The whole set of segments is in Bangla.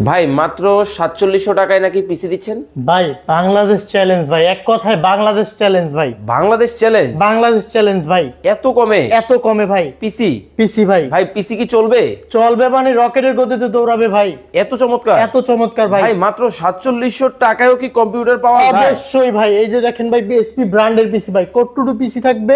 ভাই মাত্র 4700 টাকায় নাকি পিসি দিচ্ছেন? ভাই বাংলাদেশ চ্যালেঞ্জ ভাই, এক কথায় বাংলাদেশ চ্যালেঞ্জ ভাই। বাংলাদেশ চ্যালেঞ্জ? বাংলাদেশ চ্যালেঞ্জ ভাই। এত কমে? এত কমে ভাই। পিসি? পিসি ভাই। ভাই পিসি কি চলবে? চলবে মানে রকেটের গতিতে দৌড়াবে ভাই। এত চমৎকার? এত চমৎকার ভাই। ভাই মাত্র 4700 টাকায়ও কি কম্পিউটার পাওয়া যায়? অবশ্যই ভাই, এই যে দেখেন ভাই, বিএসপি ব্র্যান্ডের পিসি ভাই, কোড টু পিসি থাকবে,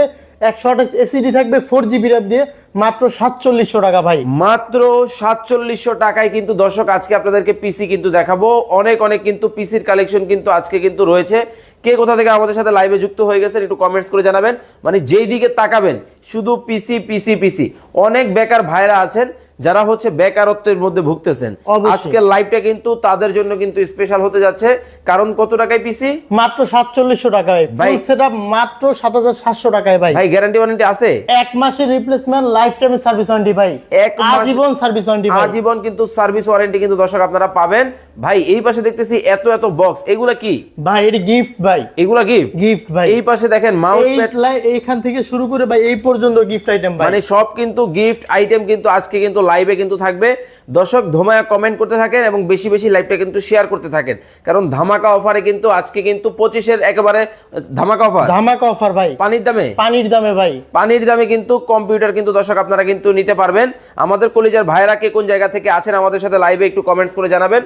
128 এসিডি থাকবে, 4 জিবি র‍্যাম দিয়ে, মাত্র 4700 টাকা ভাই। মাত্র 4700 টাকায় কিন্তু দর্শক আজকে আপনাদেরকে পিসি কিন্তু দেখাবো। অনেক অনেক কিন্তু পিসির কালেকশন কিন্তু আজকে কিন্তু রয়েছে। কে কোথা থেকে আমাদের সাথে লাইভে যুক্ত হয়ে গেছেন একটু কমেন্টস করে জানাবেন। মানে যেই দিকে তাকাবেন শুধু পিসি পিসি পিসি। অনেক বেকার ভাইরা আছেন যারা হচ্ছে বেকারত্বের মধ্যে ভুগতেছেন, আজকের লাইভটা কিন্তু তাদের জন্য কিন্তু স্পেশাল হতে যাচ্ছে। কারণ কত টাকায় পিসি? মাত্র 4700 টাকায় ফুল সেটআপ, মাত্র 7700 টাকায় ভাই। ভাই গ্যারান্টি ওয়ারেন্টি আছে? এক মাসের replacement, life time service warranty ভাই। আজীবন সার্ভিস ওয়ারেন্টি ভাই। আজীবন কিন্তু সার্ভিস ওয়ারেন্টি কিন্তু দর্শক আপনারা পাবেন। ভাই এই পাশে দেখতেছি এত এত বক্স, এগুলা কি ভাই? এটা গিফট ভাই। এগুলা গিফট? গিফট ভাই। এই পাশে দেখেন মাউস প্যাড, এইখান থেকে শুরু করে ভাই এই পর্যন্ত গিফট আইটেম ভাই। মানে সব কিন্তু গিফট আইটেম কিন্তু আজকে কিন্তু লাইভে কিন্তু থাকবে। দর্শক ধমায়া কমেন্ট করতে থাকেন এবং বেশি বেশি লাইভটা কিন্তু শেয়ার করতে থাকেন, কারণ ধামাকা অফারে কিন্তু আজকে কিন্তু 25-এর একেবারে ধামাকা অফার। ধামাকা অফার ভাই, পানির দামে। পানির দামে ভাই, পানির দামে কিন্তু কম্পিউটার কিন্তু দর্শক আপনারা কিন্তু নিতে পারবেন। আমাদের কলিজার ভাইরা কে কোন জায়গা থেকে আছেন আমাদের সাথে লাইভে একটু কমেন্টস করে জানাবেন।